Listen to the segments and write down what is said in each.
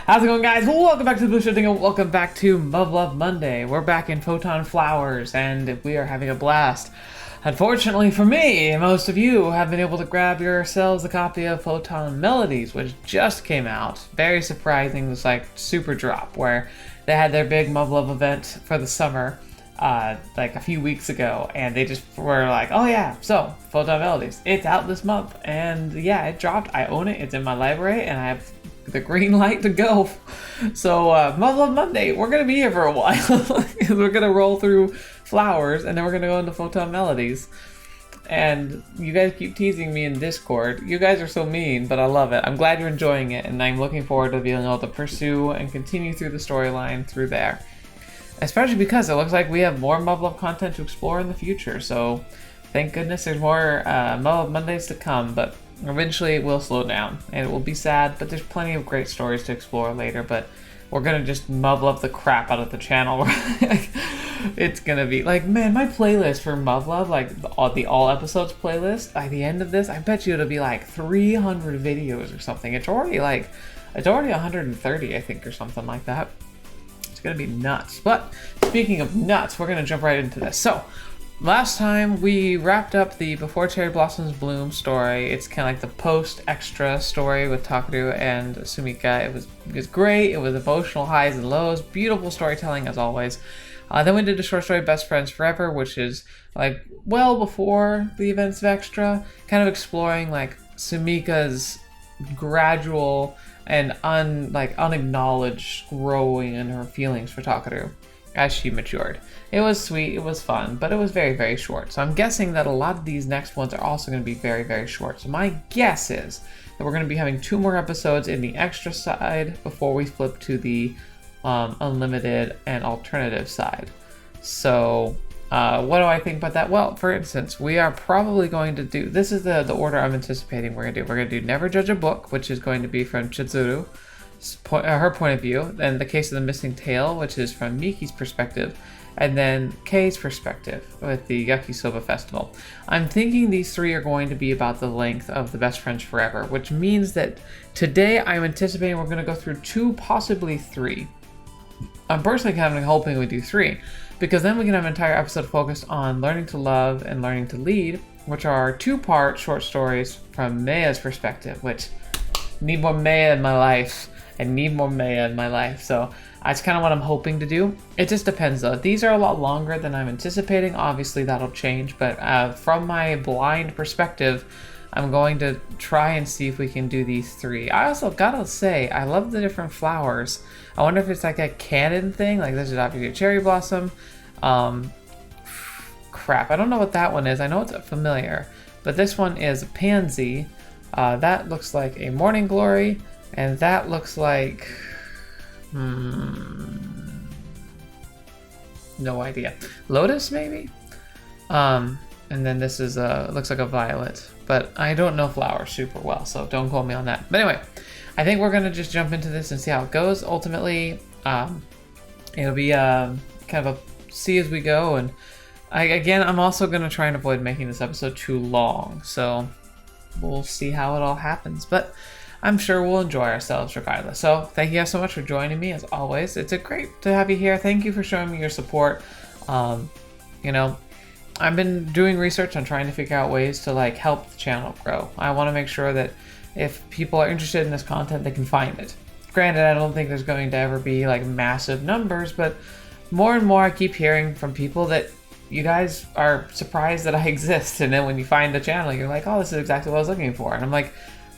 How's it going, guys? Well, welcome back to TheBlueShifting and welcome back to Muv-Luv Monday. We're back in Photonflowers and we are having a blast. Unfortunately for me, most of you have been able to grab yourselves a copy of Photon Melodies, which just came out. Very surprising, this like super drop where they had their big Muv-Luv event for the summer like a few weeks ago, and they just were like, oh yeah, so Photon Melodies, it's out this month, and yeah, it dropped. I own it, it's in my library, and I have the green light to go. So Muv-Luv Monday, we're gonna be here for a while. We're gonna roll through flowers and then we're gonna go into Photon Melodies. And you guys keep teasing me in Discord. You guys are so mean, but I love it. I'm glad you're enjoying it, and I'm looking forward to being able to pursue and continue through the storyline through there. Especially because it looks like we have more Muv-Luv content to explore in the future, so thank goodness there's more Muv-Luv Mondays to come, but eventually it will slow down, and it will be sad, but there's plenty of great stories to explore later, but we're gonna just Muv-Luv the crap out of the channel. It's gonna be like, man, my playlist for Muv-Luv, like the all episodes playlist, by the end of this, I bet you it'll be like 300 videos or something. It's already 130, I think, or something like that. It's gonna be nuts. But speaking of nuts, we're gonna jump right into this. So last time we wrapped up the Before Cherry Blossoms Bloom story. It's kind of like the post extra story with Takeru and Sumika. It was great. It was emotional highs and lows. Beautiful storytelling as always. Then we did the short story Best Friends Forever, which is like well before the events of Extra, kind of exploring like Sumika's gradual and unacknowledged growing in her feelings for Takeru as she matured. It was sweet, it was fun, but it was very, very short. So I'm guessing that a lot of these next ones are also going to be very, very short. So my guess is that we're going to be having 2 more episodes in the extra side before we flip to the unlimited and alternative side. So what do I think about that? Well, for instance, we are probably going to do, this is the order I'm anticipating we're going to do. We're going to do Never Judge a Book, which is going to be from Chizuru, her point of view, then The Case of the Missing Tail, which is from Miki's perspective, and then Kei's perspective with the Yakisoba Festival. I'm thinking these 3 are going to be about the length of the Best Friends Forever, which means that today I'm anticipating we're going to go through 2, possibly 3. I'm personally kind of hoping we do 3, because then we can have an entire episode focused on Learning to Love and Learning to Lead, which are 2-part short stories from Meia's perspective, which need more Meia in my life. I need more Meia in my life, so that's kind of what I'm hoping to do. It just depends though. These are a lot longer than I'm anticipating. Obviously that'll change, but from my blind perspective, I'm going to try and see if we can do these 3. I also gotta say, I love the different flowers. I wonder if it's like a canon thing, like this is obviously a cherry blossom. Crap, I don't know what that one is. I know it's familiar, but this one is a pansy. That looks like a morning glory. And that looks like, no idea. Lotus, maybe? And then this is looks like a violet, but I don't know flowers super well, so don't quote me on that. But anyway, I think we're gonna just jump into this and see how it goes. Ultimately, it'll be kind of a see as we go, and I'm also gonna try and avoid making this episode too long, so we'll see how it all happens. But I'm sure we'll enjoy ourselves regardless. So thank you guys so much for joining me as always. It's great to have you here. Thank you for showing me your support. You know, I've been doing research on trying to figure out ways to like help the channel grow. I want to make sure that if people are interested in this content, they can find it. Granted, I don't think there's going to ever be like massive numbers, but more and more I keep hearing from people that you guys are surprised that I exist. And then when you find the channel, you're like, oh, this is exactly what I was looking for. And I'm like,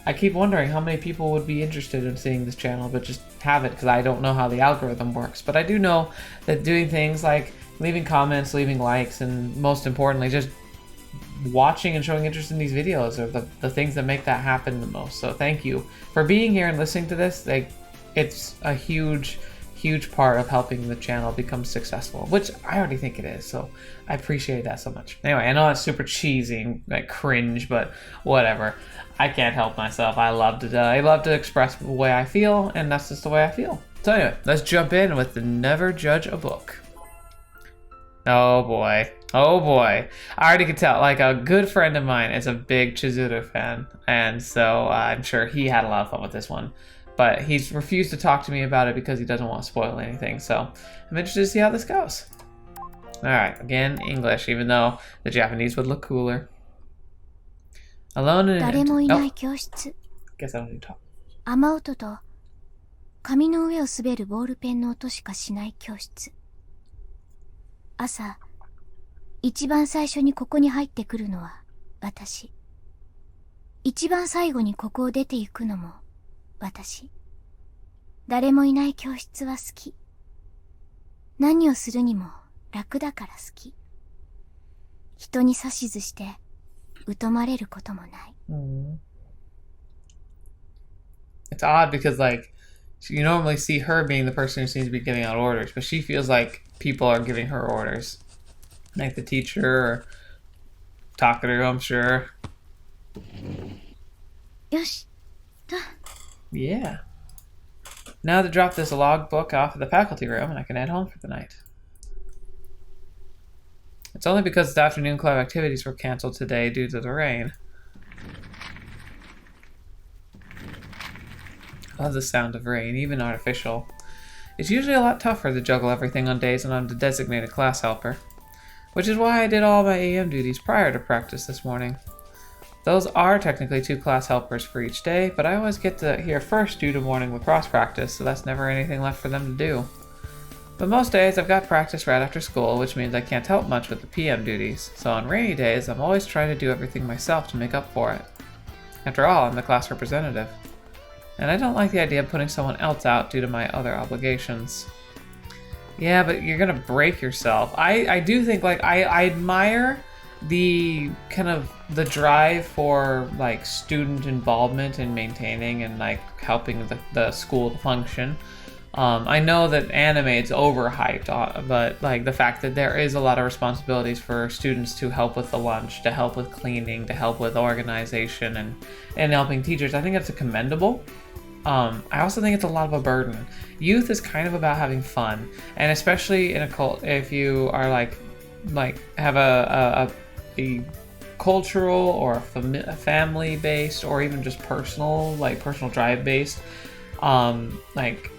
I keep wondering how many people would be interested in seeing this channel, but just have it because I don't know how the algorithm works. But I do know that doing things like leaving comments, leaving likes, and most importantly, just watching and showing interest in these videos are the things that make that happen the most. So thank you for being here and listening to this. Like, it's a huge part of helping the channel become successful, which I already think it is. So I appreciate that so much. Anyway, I know that's super cheesy and like cringe, but whatever. I can't help myself. I love to express the way I feel, and that's just the way I feel. So anyway, let's jump in with the Never Judge a Book. Oh boy. Oh boy. I already could tell, like a good friend of mine is a big Chizuru fan, and so I'm sure he had a lot of fun with this one. but he's refused to talk to me about it because he doesn't want to spoil anything. So I'm interested to see how this goes. All right, again, English, even though the Japanese would look cooler. Alone in an... Oh, guess I don't need to talk. 雨音と紙の上を滑るボールペンの音しかしない教室。朝、一番最初にここに入ってくるのは私。一番最後にここを出て行くのも私。誰もいない教室は好き。何をするにも楽だから好き。人に指図して疎まれることもない。It's odd because, like, you normally see her being the person who seems to be giving out orders, but she feels like people are giving her orders. Like the teacher or Takaru, I'm sure. よし。Yeah. Now to drop this logbook off at the faculty room and I can head home for the night. It's only because the afternoon club activities were canceled today due to the rain. I love the sound of rain, even artificial. It's usually a lot tougher to juggle everything on days when I'm the designated class helper. Which is why I did all my AM duties prior to practice this morning. Those are technically 2 class helpers for each day, but I always get to here first due to morning lacrosse practice, so that's never anything left for them to do. But most days I've got practice right after school, which means I can't help much with the PM duties, so on rainy days I'm always trying to do everything myself to make up for it. After all, I'm the class representative. And I don't like the idea of putting someone else out due to my other obligations. Yeah, but you're gonna break yourself. I do think, like, I admire the kind of the drive for, like, student involvement in maintaining and, like, helping the school to function. I know that anime is overhyped, but, like, the fact that there is a lot of responsibilities for students to help with the lunch, to help with cleaning, to help with organization, and helping teachers, I think that's commendable. I also think it's a lot of a burden. Youth is kind of about having fun, and especially in a cult, if you are like have a cultural or a family based, or even just personal drive based, like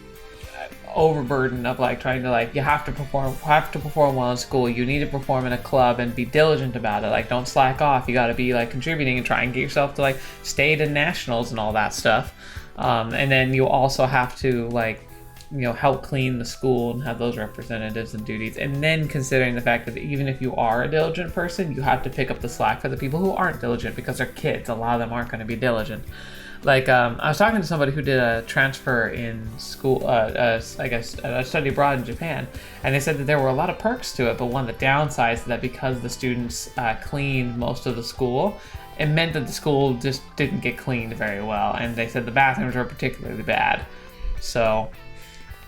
overburden of like trying to like you have to perform well in school. You need to perform in a club and be diligent about it. Like, don't slack off. You got to be like contributing and try and get yourself to like state and nationals and all that stuff. And then you also have to, like, you know, help clean the school and have those representatives and duties. And then considering the fact that even if you are a diligent person, you have to pick up the slack for the people who aren't diligent because they're kids. A lot of them aren't going to be diligent. Like, I was talking to somebody who did a transfer in school, I guess, a study abroad in Japan, and they said that there were a lot of perks to it, but one of the downsides is that because the students cleaned most of the school, it meant that the school just didn't get cleaned very well, and they said the bathrooms were particularly bad. So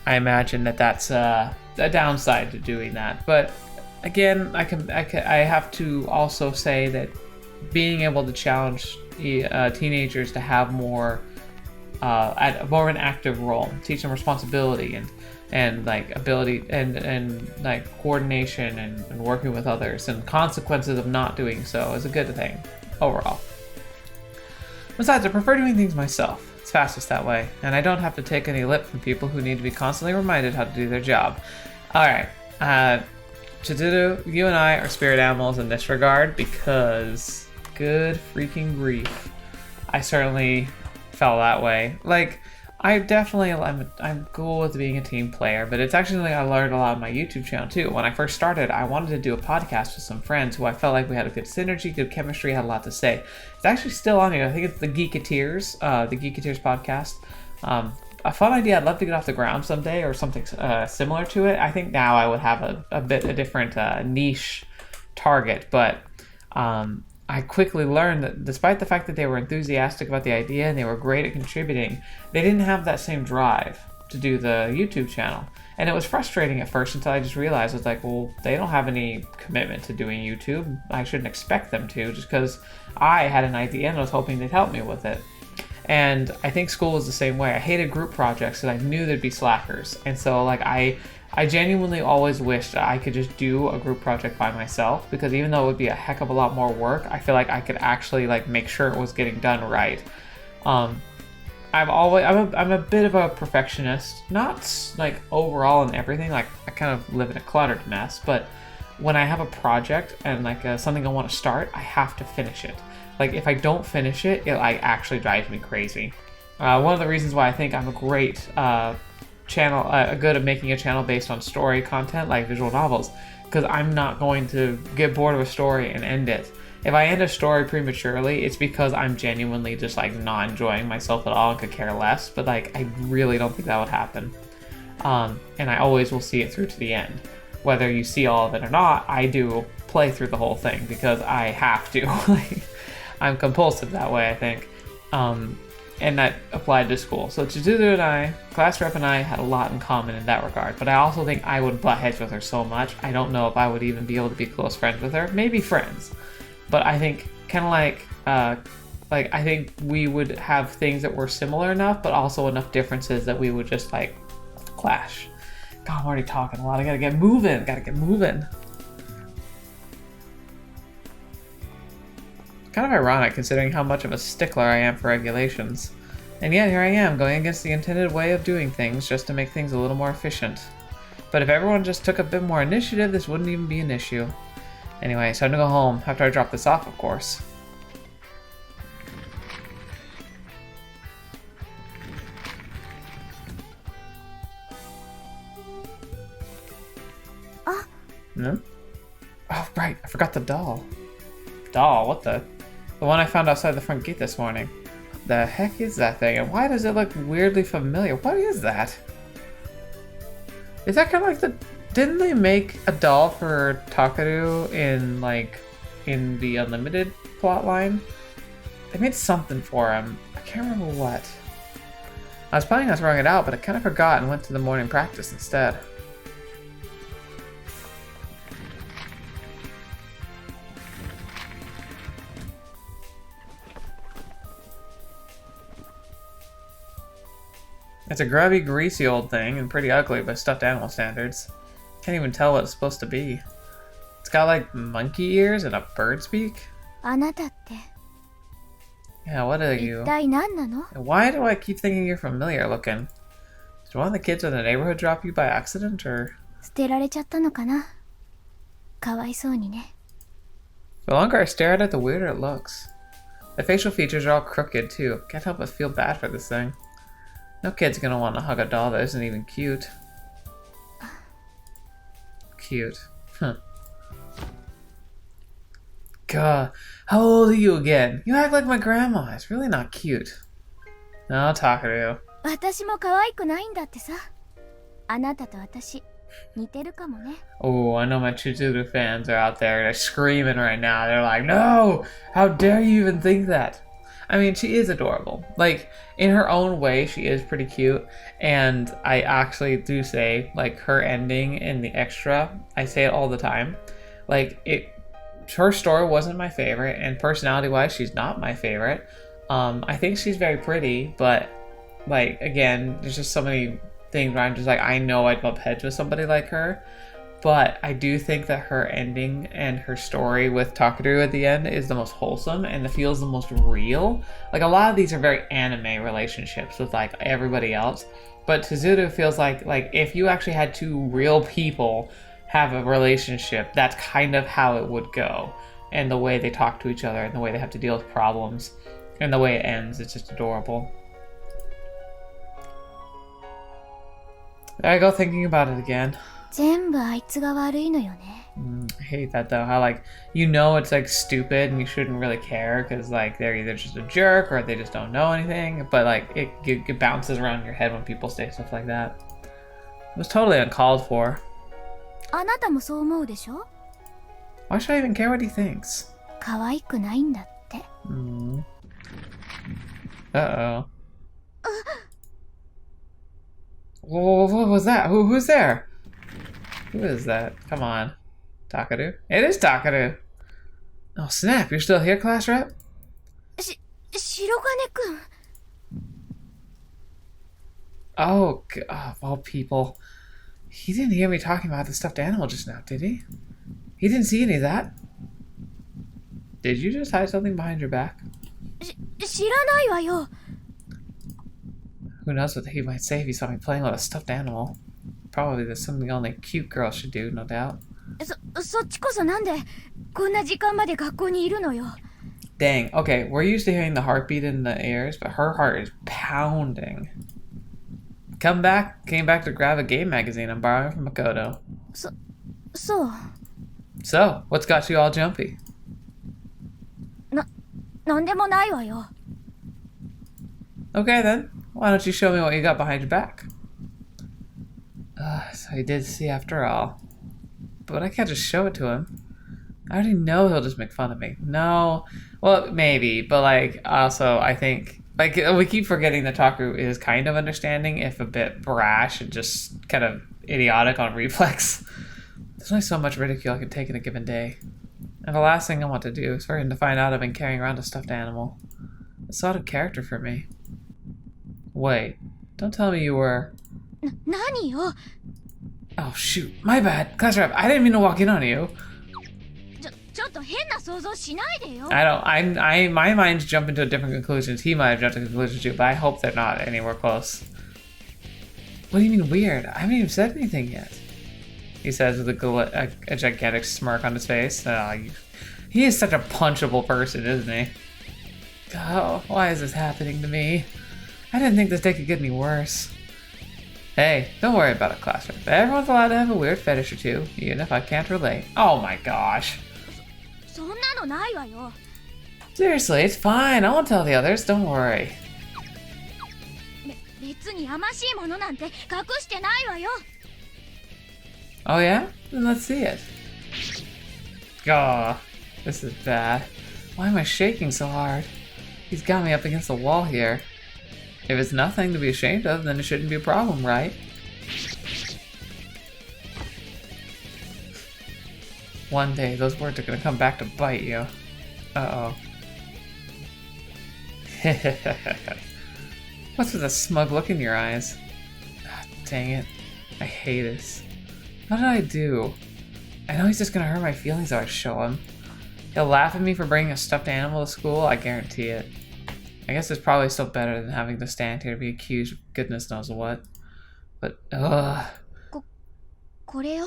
I imagine that that's a downside to doing that. But again, I have to also say that being able to challenge teenagers to have more of an active role, teach them responsibility and like ability and like coordination and working with others and consequences of not doing so is a good thing overall. Besides, I prefer doing things myself. It's fastest that way, and I don't have to take any lip from people who need to be constantly reminded how to do their job. Alright, Chizuru, you and I are spirit animals in this regard because good freaking grief. I certainly felt that way. Like, I'm cool with being a team player, but it's actually something I learned a lot on my YouTube channel too. When I first started, I wanted to do a podcast with some friends who I felt like we had a good synergy, good chemistry, had a lot to say. It's actually still on here. I think it's the Geeketeers podcast. A fun idea. I'd love to get off the ground someday or something similar to it. I think now I would have a different niche target, but I quickly learned that despite the fact that they were enthusiastic about the idea and they were great at contributing, they didn't have that same drive to do the YouTube channel. And it was frustrating at first until I just realized, it's like, well, they don't have any commitment to doing YouTube. I shouldn't expect them to, just because I had an idea and I was hoping they'd help me with it. And I think school was the same way. I hated group projects and I knew there'd be slackers. And so like I genuinely always wished I could just do a group project by myself, because even though it would be a heck of a lot more work, I feel like I could actually like make sure it was getting done right. I'm a bit of a perfectionist, not like overall in everything. Like I kind of live in a cluttered mess, but when I have a project and like something I want to start, I have to finish it. Like if I don't finish it, it like actually drives me crazy. One of the reasons why I think I'm a great channel, good at making a channel based on story content like visual novels, because I'm not going to get bored of a story and end it. If I end a story prematurely, it's because I'm genuinely just like not enjoying myself at all and could care less. But like, I really don't think that would happen. And I always will see it through to the end. Whether you see all of it or not, I do play through the whole thing because I have to. Like, I'm compulsive that way, I think. And that applied to school. So Chizuru and I, class rep and I, had a lot in common in that regard. But I also think I would butt heads with her so much, I don't know if I would even be able to be close friends with her. Maybe friends. But I think kind of like I think we would have things that were similar enough, but also enough differences that we would just like clash. God, I'm already talking a lot. I gotta get moving. Kind of ironic considering how much of a stickler I am for regulations. And yet here I am, going against the intended way of doing things just to make things a little more efficient. But if everyone just took a bit more initiative, this wouldn't even be an issue. Anyway, it's time to go home, after I drop this off, of course. No? Oh, right, I forgot the doll. Doll? What the? The one I found outside the front gate this morning. The heck is that thing, and why does it look weirdly familiar? What is that? Is that kind of like the... Didn't they make a doll for Takaru in the Unlimited plotline? They made something for him. I can't remember what. I was planning on throwing it out, but I kind of forgot and went to the morning practice instead. It's a grubby, greasy old thing and pretty ugly by stuffed animal standards. Can't even tell what it's supposed to be. It's got like monkey ears and a bird's beak. Yeah, what are you? Why do I keep thinking you're familiar looking? Did one of the kids in the neighborhood drop you by accident, or? The longer I stare at it, the weirder it looks. The facial features are all crooked too. Can't help but feel bad for this thing. No kid's gonna want to hug a doll that isn't even cute. Cute. Huh. God, how old are you again? You act like my grandma. It's really not cute. No, Takaru. Oh, I know my Chizuru fans are out there. They're screaming right now. They're like, no! How dare you even think that? I mean, she is adorable. Like, in her own way, she is pretty cute. And I actually do say, like, her ending in the extra, I say it all the time. Like, her story wasn't my favorite, and personality-wise, she's not my favorite. I think she's very pretty, but, like, again, there's just so many things where I'm just like, I know I'd bump heads with somebody like her. But I do think that her ending and her story with Takaru at the end is the most wholesome and it feels the most real. Like, a lot of these are very anime relationships with, like, everybody else. But Chizuru feels like if you actually had two real people have a relationship, that's kind of how it would go. And the way they talk to each other and the way they have to deal with problems and the way it ends, it's just adorable. There I go thinking about it again. I hate that though, how like, you know it's like stupid and you shouldn't really care because like they're either just a jerk or they just don't know anything, but like it bounces around in your head when people say stuff like that. It was totally uncalled for. Why should I even care what he thinks? Uh-oh. Whoa, what was that? Who's there? Who is that? Come on. Takaru? It is Takaru! Oh snap, you're still here, class rep? Oh, of all people. He didn't hear me talking about the stuffed animal just now, did he? He didn't see any of that? Did you just hide something behind your back? Who knows what he might say if he saw me playing with a stuffed animal. Probably that's something only cute girls should do, no doubt. そっちこそなんでこんな時間まで学校にいるのよ。 Dang, okay, we're used to hearing the heartbeat in the ears, but her heart is pounding. Came back to grab a game magazine I'm borrowing from Makoto. そう。 So, what's got you all jumpy? なんでもないわよ。 Okay then, why don't you show me what you got behind your back? So he did see after all. But I can't just show it to him. I already know he'll just make fun of me. No, well, maybe, but like, also, I think, like, we keep forgetting that Taku is kind of understanding, if a bit brash and just kind of idiotic on reflex. There's only so much ridicule I can take in a given day. And the last thing I want to do is for him to find out I've been carrying around a stuffed animal. It's out of character for me. Wait, don't tell me you were... 何よ。 Oh shoot, my bad. Class rep, I didn't mean to walk in on you. ちょっと変な想像しないでよ。 My mind's jumping to different conclusions. He might have jumped to conclusions too, but I hope they're not anywhere close. What do you mean weird? I haven't even said anything yet. He says with a gigantic smirk on his face. He is such a punchable person, isn't he? Oh, why is this happening to me? I didn't think this day could get any worse. Hey, don't worry about it, class rep. Everyone's allowed to have a weird fetish or two, even if I can't relate. Oh my gosh. そんなのないわよ。 Seriously, it's fine. I won't tell the others. Don't worry. 別にやましいものなんて隠してないわよ。 Oh yeah? Then let's see it. Oh, this is bad. Why am I shaking so hard? He's got me up against the wall here. If it's nothing to be ashamed of, then it shouldn't be a problem, right? One day, those words are gonna come back to bite you. Uh-oh. What's with the smug look in your eyes? Ah, dang it. I hate this. What did I do? I know he's just gonna hurt my feelings if I show him. He'll laugh at me for bringing a stuffed animal to school, I guarantee it. I guess it's probably still better than having to stand here to be accused of goodness knows what. But, ugh. これよ。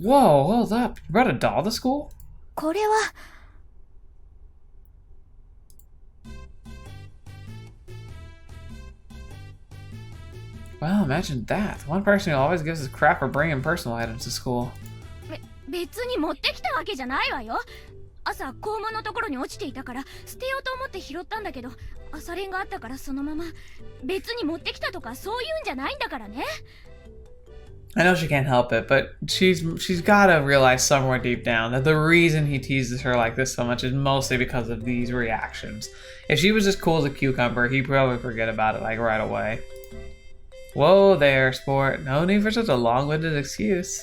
Whoa, hold up. You brought a doll to school? これは。 Well, imagine that. One person who always gives us crap for bringing personal items to school. 別に持ってきたわけじゃないわよ。朝校門のところに落ちていたから捨てようと思って拾ったんだけど、朝練があったからそのまま。別に持ってきたとかそういうんじゃないんだからね。 I know she can't help it, but she's gotta realize somewhere deep down that the reason he teases her like this so much is mostly because of these reactions. If she was as cool as a cucumber, he'd probably forget about it like right away. Whoa there, sport. No need for such a long-winded excuse.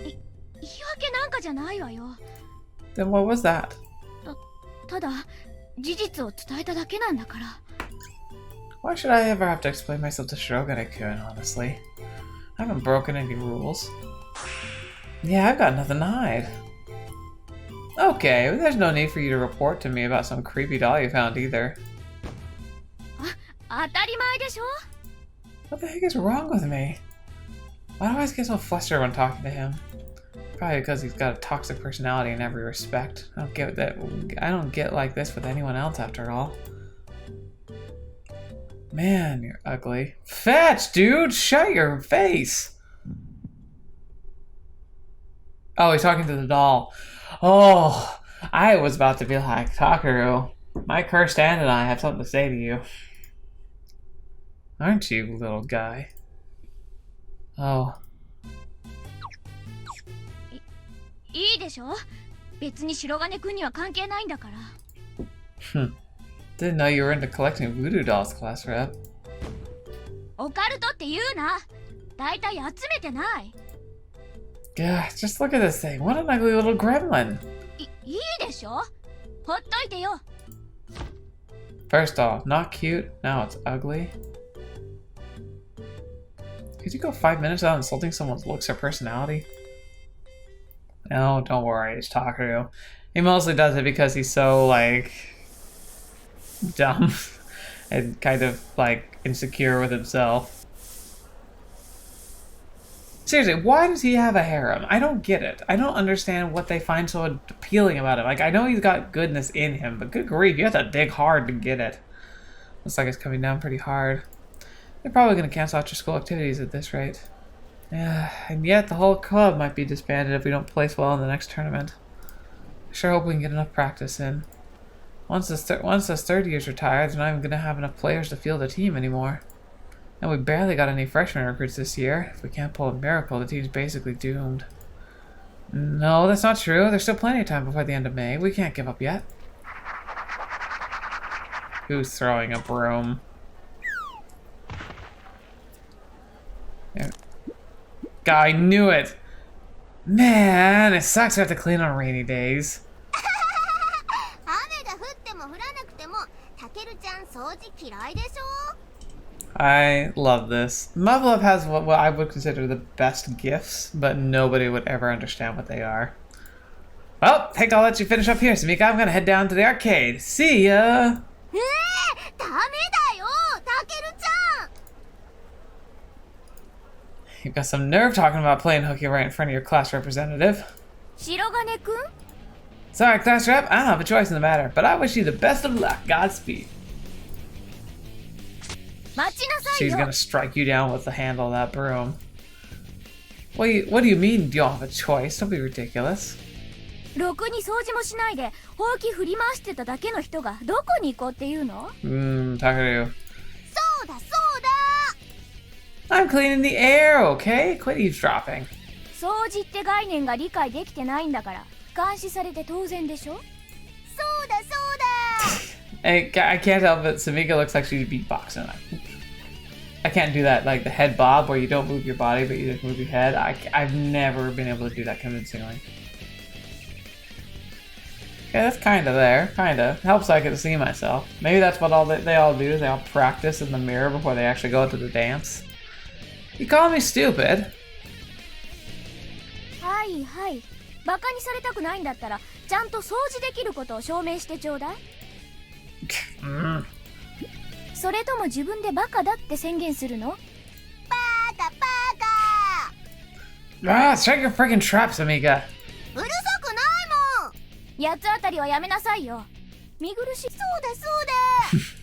言い訳なんかじゃないわよ。 Then what was that? ただ事実を伝えただけなんだから。 Why should I ever have to explain myself to Shirogane-kun, honestly? I haven't broken any rules. Yeah, I've got nothing to hide. Okay, well, there's no need for you to report to me about some creepy doll you found either. 当たり前でしょ。 What the heck is wrong with me? Why do I always get so flustered when talking to him? Probably because he's got a toxic personality in every respect. I don't get like this with anyone else after all. Man, you're ugly. Fetch, dude! Shut your face! Oh, he's talking to the doll. Oh, I was about to be like, Takaru, my cursed aunt and I have something to say to you. Aren't you, little guy? Oh. いいでしょ。別に白金くんには関係ないんだから。 Didn't know you were into collecting voodoo dolls, class rep. オカルトって言うな。だいたい集めてない。 Gosh, just look at this thing. What an ugly little gremlin. いいでしょ。ほっといてよ。 First off, not cute. Now it's ugly. Could you go 5 minutes without insulting someone's looks or personality? No, don't worry, it's Takaru. He mostly does it because he's so, like, dumb. and kind of like insecure with himself. Seriously, why does he have a harem? I don't get it. I don't understand what they find so appealing about him. Like, I know he's got goodness in him, but good grief, you have to dig hard to get it. Looks like it's coming down pretty hard. They're probably going to cancel out your school activities at this rate. Yeah, and yet the whole club might be disbanded if we don't place well in the next tournament. I sure hope we can get enough practice in. Once this third year's retired, they're not even going to have enough players to field a team anymore. And we barely got any freshman recruits this year. If we can't pull a miracle, the team's basically doomed. No, that's not true. There's still plenty of time before the end of May. We can't give up yet. Who's throwing a broom? Yeah. God, I knew it! Man, it sucks to have to clean on rainy days. I love this. Muv-Luv has what I would consider the best gifts, but nobody would ever understand what they are. Well, I think I'll let you finish up here, Samika. I'm gonna head down to the arcade. See ya! You've got some nerve talking about playing hooky right in front of your class representative. Sorry, class rep, I don't have a choice in the matter, but I wish you the best of luck. Godspeed. She's gonna strike you down with the handle of that broom. What do you mean you don't have a choice? Don't be ridiculous. ろくに掃除もしないでほうき振り回してただけの人がどこに行こうっていうのTakaru. そうだそうだ I'm cleaning the air, okay? Quit eavesdropping. 掃除って概念が理解できてないんだから監視されて当然でしょそうだそうだ I can't help it. Samika looks like she's beatboxing. I can't do that, like the head bob where you don't move your body but you just move your head. I've never been able to do that convincingly. Okay, that's kind of there. Kind of. Helps I get to see myself. Maybe that's what they all do, is they all practice in the mirror before they actually go into the dance. You call me stupid? はいはいバカにされたくないんだったらちゃんと掃除できることを証明してちょうだいそれとも自分でバカだって宣言するのバカバカStrike your freaking traps, Amiga. うるさくないもん八つあたりはやめなさいよ見苦しそうだそうだ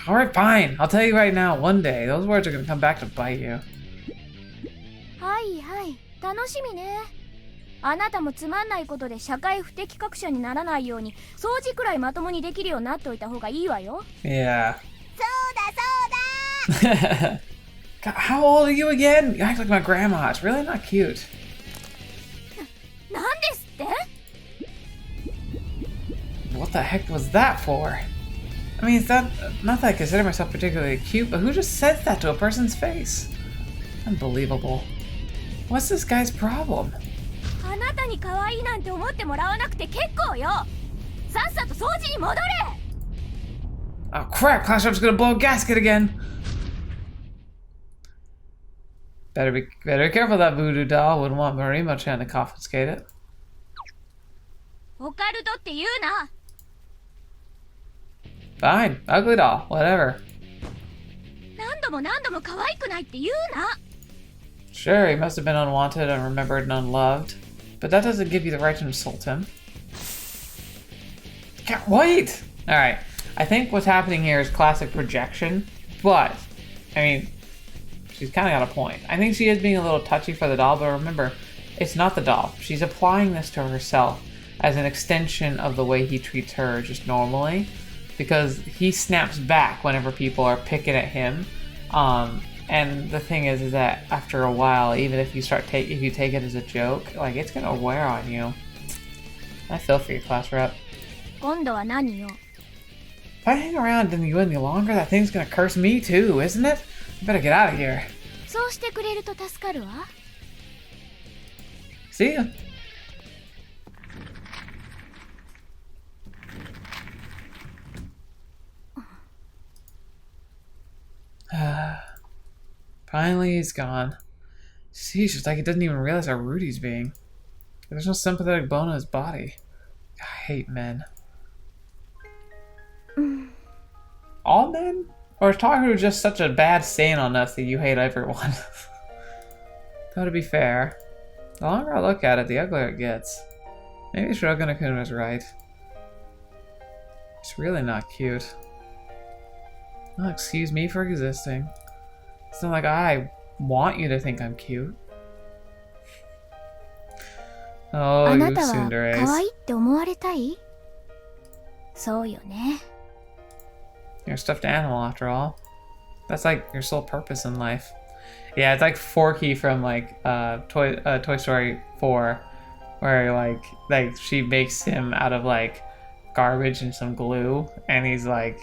Alright, fine. I'll tell you right now, one day, those words are gonna come back to bite you. はいはい楽しみねあなたもつまんないことで社会不適格者にならないように掃除くらいまともにできるようになっておいた方がいいわよ Yeah. そうだそうだ God, how old are you again? You act like my grandma. It's really not cute. なんですって What the heck was that for? I mean, it's not that I consider myself particularly cute, but who just says that to a person's face? Unbelievable. What's this guy's problem? あなたに可愛いなんて思ってもらわなくて結構よさっさと掃除に戻れ Oh crap, Class Rep's gonna blow a gasket again! Better be careful of that voodoo doll. Wouldn't want Marimo-chan to confiscate it. オカルトって言うな Fine, ugly doll, whatever. 何度も何度も可愛くないって言うな Sure, he must have been unwanted, unremembered, and unloved. But that doesn't give you the right to insult him. Can't wait! Alright, I think what's happening here is classic projection, but, I mean, she's kind of got a point. I think she is being a little touchy for the doll, but remember, it's not the doll. She's applying this to herself as an extension of the way he treats her just normally, because he snaps back whenever people are picking at him. And the thing is that after a while, even if you if you take it as a joke, like it's gonna wear on you. I feel for you, class rep. 今度は何よ If I hang around you any longer, that thing's gonna curse me too, isn't it? I better get out of here. そうしてくれると助かるわ See ya. Finally, he's gone. Sheesh, it's like he doesn't even realize how rude he's being. There's no sympathetic bone in his body. I hate men. all men? Or is Takaru just such a bad stain on us that you hate everyone? Though to be fair, the longer I look at it, the uglier it gets. Maybe Shirogane-kun was right. It's really not cute. Oh, excuse me for existing. It's not like I want you to think I'm cute. Oh, you tsunderes. 可愛いって思われたい？そうよね。You're a stuffed animal, after all. That's like your sole purpose in life. Yeah, it's like Forky from like Toy Story 4, where like she makes him out of like garbage and some glue, and he's like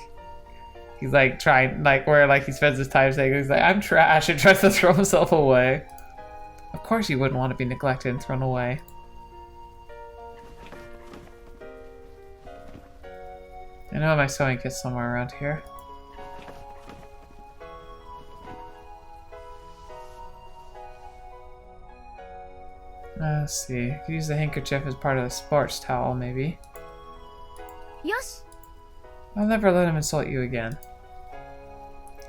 trying, like, where like he spends his time saying he's like, I'm trash, and tries to throw himself away. Of course you wouldn't want to be neglected and thrown away. I know my sewing kit's somewhere around here. Let's see. I could use the handkerchief as part of the sports towel, maybe. Yes. I'll never let him insult you again.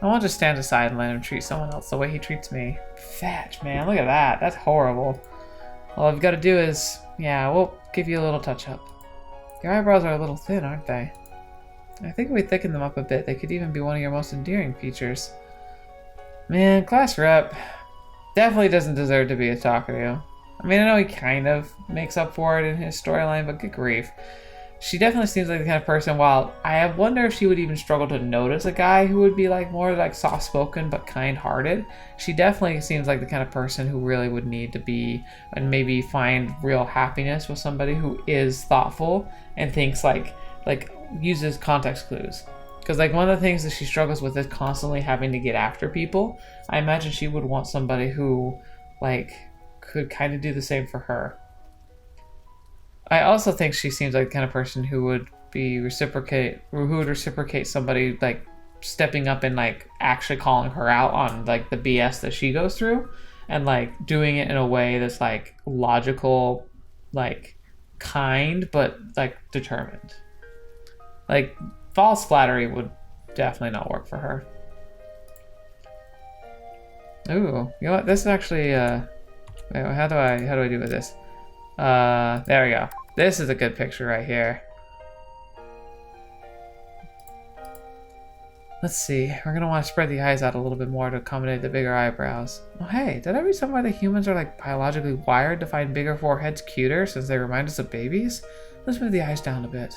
I won't just stand aside and let him treat someone else the way he treats me. Fetch, man, look at that. That's horrible. All I've got to do is, yeah, we'll give you a little touch-up. Your eyebrows are a little thin, aren't they? I think if we thicken them up a bit, they could even be one of your most endearing features. Man, class rep definitely doesn't deserve to be a Takaru. I mean, I know he kind of makes up for it in his storyline, but good grief. She definitely seems like the kind of person, while I wonder if she would even struggle to notice a guy who would be like more like soft-spoken but kind-hearted. She definitely seems like the kind of person who really would need to be and maybe find real happiness with somebody who is thoughtful and thinks like uses context clues. Because like one of the things that she struggles with is constantly having to get after people. I imagine she would want somebody who like could kind of do the same for her. I also think she seems like the kind of person who would reciprocate somebody like stepping up and like actually calling her out on like the BS that she goes through, and like doing it in a way that's like logical, like kind, but like determined. Like false flattery would definitely not work for her. Ooh, you know what? This is actually wait, how do I do with this? There we go. This is a good picture right here. Let's see. We're gonna want to spread the eyes out a little bit more to accommodate the bigger eyebrows. Oh hey, did I read somewhere that humans are like biologically wired to find bigger foreheads cuter since they remind us of babies? Let's move the eyes down a bit.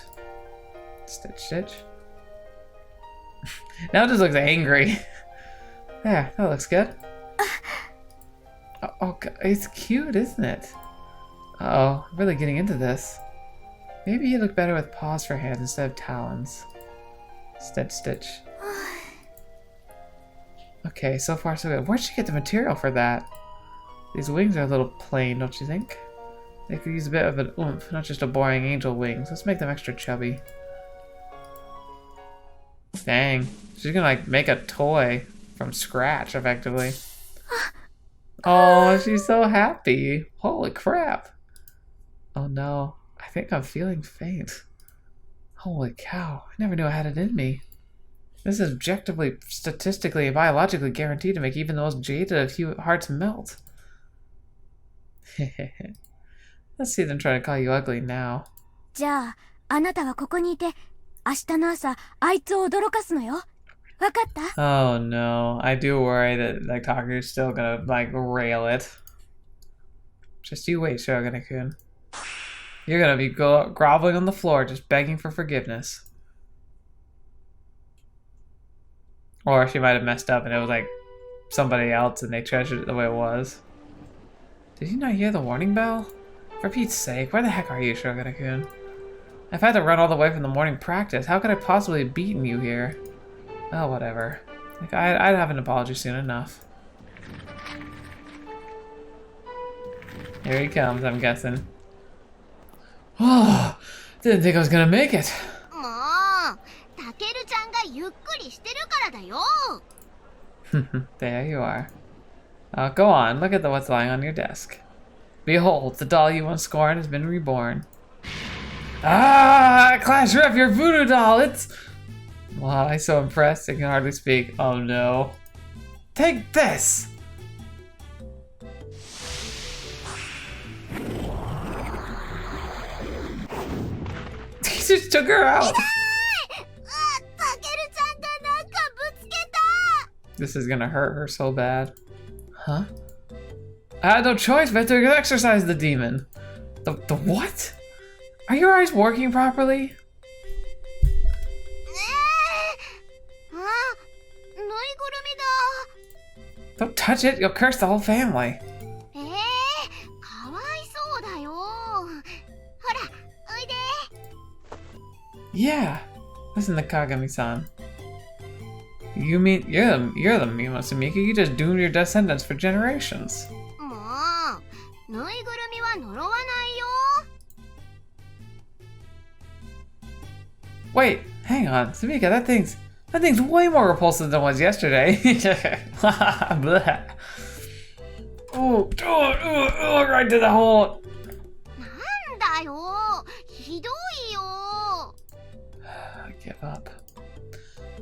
Stitch, stitch. Now it just looks angry. There, that looks good. Oh, it's cute, isn't it? Uh-oh, I'm really getting into this. Maybe you look better with paws for hands instead of talons. Stitch, stitch. Okay, so far so good. Where'd she get the material for that? These wings are a little plain, don't you think? They could use a bit of an oomph, not just a boring angel wings. Let's make them extra chubby. Dang, she's gonna like make a toy from scratch, effectively. Oh, she's so happy. Holy crap. Oh no, I think I'm feeling faint. Holy cow, I never knew I had it in me. This is objectively, statistically, and biologically guaranteed to make even the most jaded of hearts melt. Let's see them try to call you ugly now. じゃあ、あなたはここにいて、明日の朝、あいつを驚かすのよ。わかった? Oh no, I do worry that like Takaru's still gonna like rail it. Just you wait, Shirogane-kun. You're gonna be groveling on the floor, just begging for forgiveness. Or she might have messed up and it was like somebody else and they treasured it the way it was. Did you not hear the warning bell? For Pete's sake, where the heck are you, Shirogane-kun? I've had to run all the way from the morning practice. How could I possibly have beaten you here? Oh, whatever. Like, I'd have an apology soon enough. Here he comes, I'm guessing. Oh, didn't think I was gonna make it. There you are. Go on, look at what's lying on your desk. Behold, the doll you once scorned has been reborn. Ah, Clash Rep, your voodoo doll, it's... Wow, I'm so impressed I can hardly speak. Oh no. Take this! He just took her out! This is gonna hurt her so bad. Huh? I had no choice but to exorcise the demon. The what? Are your eyes working properly? Don't touch it, you'll curse the whole family. Yeah, listen to Kagami-san. You mean you're the Mima Sumika? You just doomed your descendants for generations. Wait, hang on, Sumika. That thing's way more repulsive than it was yesterday. Oh, right to the hole. I give up.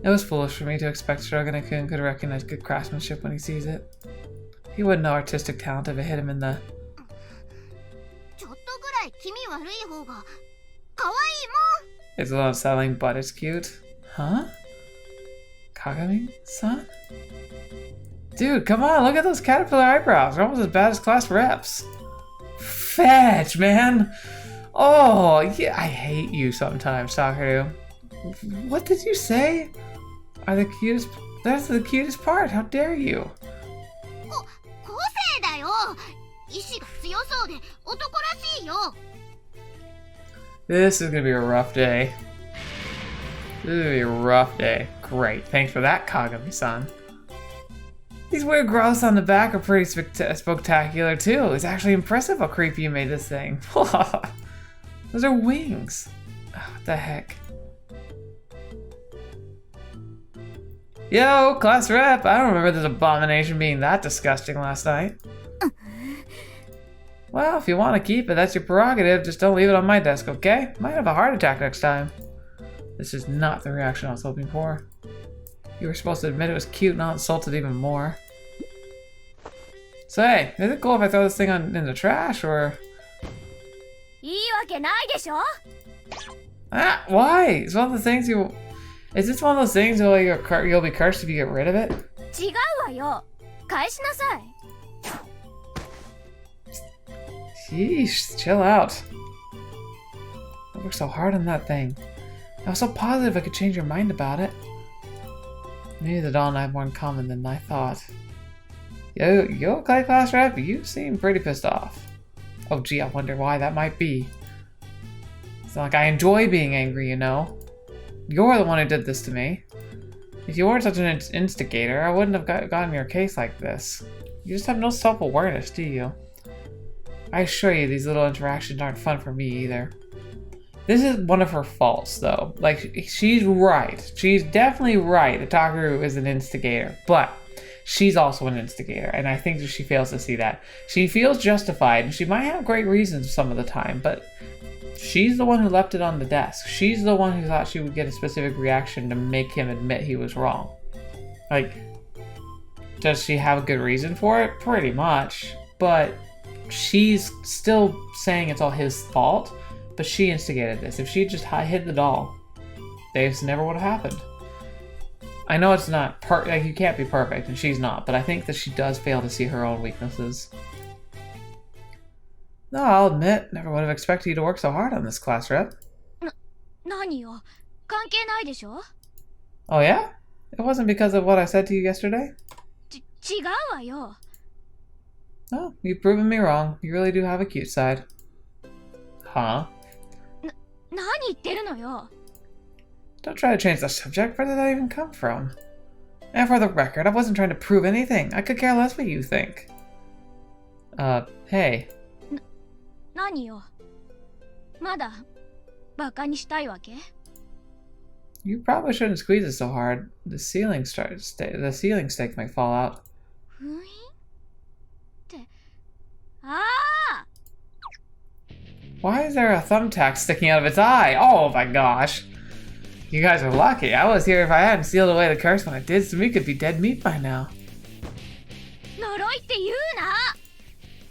It was foolish for me to expect Shirogane-kun could recognize good craftsmanship when he sees it. He wouldn't know artistic talent if it hit him in the... It's a little unsettling, but it's cute. Huh? Kagami-san? Dude, come on, look at those caterpillar eyebrows. They're almost as bad as class reps. Fetch, man! Oh, yeah, I hate you sometimes, Sakaru. What did you say? Are the cutest... That's the cutest part, how dare you? This is gonna be a rough day. This is gonna be a rough day. Great, thanks for that, Kagami-san. These weird growths on the back are pretty spectacular too. It's actually impressive how creepy you made this thing. Those are wings. Oh, what the heck? Yo, class rep. I don't remember this abomination being that disgusting last night. Well, if you want to keep it, that's your prerogative. Just don't leave it on my desk, okay? Might have a heart attack next time. This is not the reaction I was hoping for. You were supposed to admit it was cute, not insult it even more. So hey, is it cool if I throw this thing in the trash, or... Ah, why? It's one of the things you... Is this one of those things where you'll be cursed if you get rid of it? Sheesh, chill out. I worked so hard on that thing. I was so positive I could change your mind about it. Maybe the doll and I have more in common than I thought. Yo, okay, class rep? You seem pretty pissed off. Oh gee, I wonder why that might be. It's not like I enjoy being angry, you know. You're the one who did this to me. If you weren't such an instigator, I wouldn't have gotten your case like this. You just have no self-awareness, do you? I assure you, these little interactions aren't fun for me either. This is one of her faults, though. Like, she's right. She's definitely right that Takaru is an instigator, but she's also an instigator, and I think that she fails to see that. She feels justified, and she might have great reasons some of the time, but she's the one who left it on the desk. She's the one who thought she would get a specific reaction to make him admit he was wrong. Like, does she have a good reason for it? Pretty much, but she's still saying it's all his fault. But she instigated this. If she just hid the doll, this never would have happened. I know it's not like, you can't be perfect, and she's not, but I think that she does fail to see her own weaknesses. No, I'll admit, never would have expected you to work so hard on this, class rep. Oh yeah? It wasn't because of what I said to you yesterday? Oh, you've proven me wrong. You really do have a cute side. Huh? Don't try to change the subject. Where did that even come from? And for the record, I wasn't trying to prove anything. I could care less what you think. Hey. You probably shouldn't squeeze it so hard. The ceiling stake might fall out. Why is there a thumbtack sticking out of its eye? Oh my gosh. You guys are lucky. I was here if I hadn't sealed away the curse when I did, so we could be dead meat by now. 呪いって言うな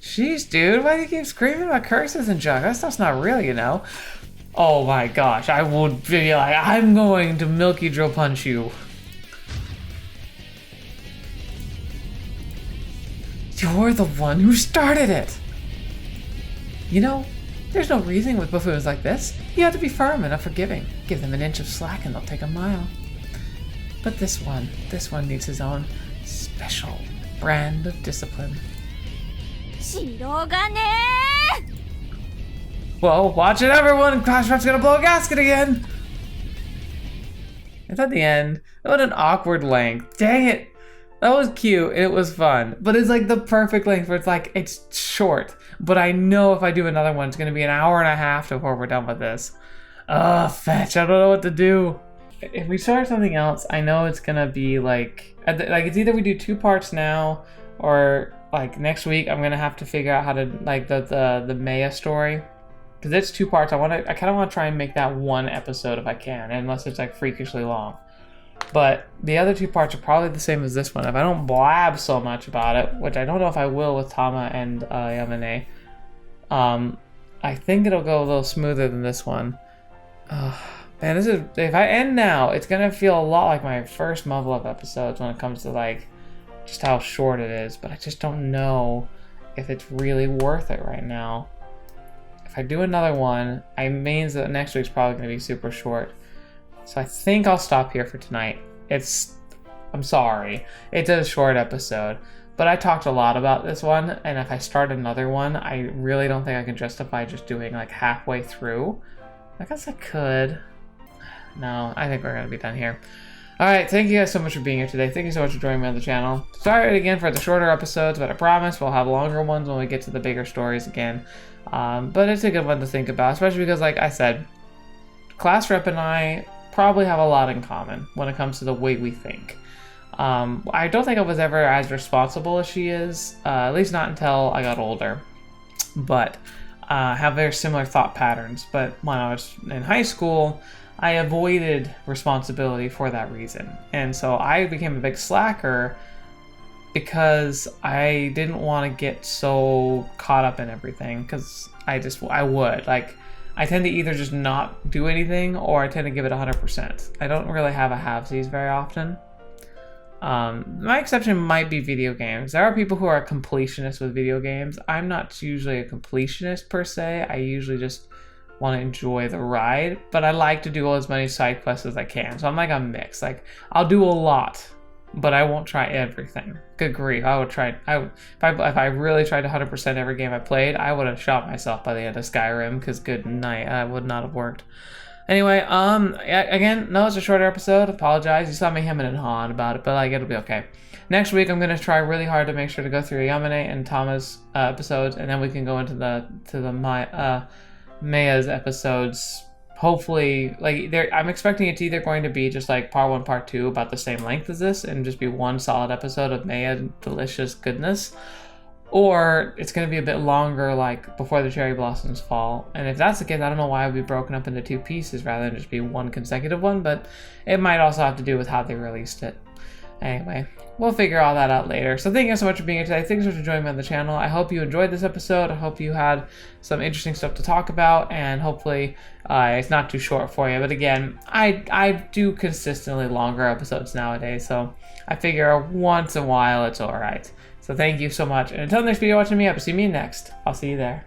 Jeez, dude, why do you keep screaming about curses and junk? That stuff's not real, you know. Oh my gosh, I would be like, I'm going to Milky Drill punch you. You're the one who started it! You know, there's no reasoning with buffoons like this. You have to be firm and unforgiving. Give them an inch of slack and they'll take a mile. But this one needs his own special brand of discipline. 白金 Whoa, watch it everyone! Clash Rep's gonna blow a gasket again! It's at the end. What an awkward length. Dang it! That was cute, it was fun. But it's like the perfect length where it's like, it's short. But I know if I do another one, it's gonna be an hour and a half before we're done with this. Ugh, fetch, I don't know what to do. If we start something else, I know it's gonna be like it's either we do 2 parts now, or like next week I'm gonna have to figure out how to, like the Maya story. Because it's 2 parts, I kind of want to try and make that 1 episode if I can, unless it's like freakishly long. But the other 2 parts are probably the same as this one. If I don't blab so much about it, which I don't know if I will with Tama and Yamane, I think it'll go a little smoother than this one. Man, this is, if I end now, it's gonna feel a lot like my first Muv-Luv episodes when it comes to like just how short it is. But I just don't know if it's really worth it right now. If I do another one, it means that next week's probably gonna be super short. So I think I'll stop here for tonight. I'm sorry, it's a short episode, but I talked a lot about this one, and if I start another one, I really don't think I can justify just doing like halfway through. I guess I could. No, I think we're gonna be done here. Alright, thank you guys so much for being here today. Thank you so much for joining me on the channel. Sorry again for the shorter episodes, but I promise we'll have longer ones when we get to the bigger stories again. But it's a good one to think about, especially because, like I said, Class Rep and I probably have a lot in common when it comes to the way we think. I don't think I was ever as responsible as she is, at least not until I got older. But have very similar thought patterns. But when I was in high school, I avoided responsibility for that reason. And so I became a big slacker because I didn't want to get so caught up in everything, because I would. Like, I tend to either just not do anything, or I tend to give it 100%. I don't really have a halvesies very often. My exception might be video games. There are people who are completionists with video games. I'm not usually a completionist per se. I usually just want to enjoy the ride, but I like to do as many side quests as I can. So I'm like a mix. Like, I'll do a lot, but I won't try everything. Good grief, I would try. If I really tried 100% every game I played, I would have shot myself by the end of Skyrim, because good night, I would not have worked. Anyway, again, no, it's a shorter episode. Apologize. You saw me hemming and hawing about it, but like, it'll be okay. Next week, I'm gonna try really hard to make sure to go through Yamane and Tama's episodes, and then we can go into the Maya's episodes. Hopefully, like, I'm expecting it's either going to be just like part 1, part 2, about the same length as this, and just be one solid episode of Maya delicious goodness, or it's going to be a bit longer, like before the cherry blossoms fall. And if that's the case, I don't know why it would be broken up into 2 pieces rather than just be one consecutive one, but it might also have to do with how they released it. Anyway, we'll figure all that out later. So thank you so much for being here today. Thanks so much for joining me on the channel. I hope you enjoyed this episode. I hope you had some interesting stuff to talk about, and hopefully it's not too short for you. But again, I do consistently longer episodes nowadays, so I figure once in a while it's alright. So thank you so much. And until the next video watching me up, see me next. I'll see you there.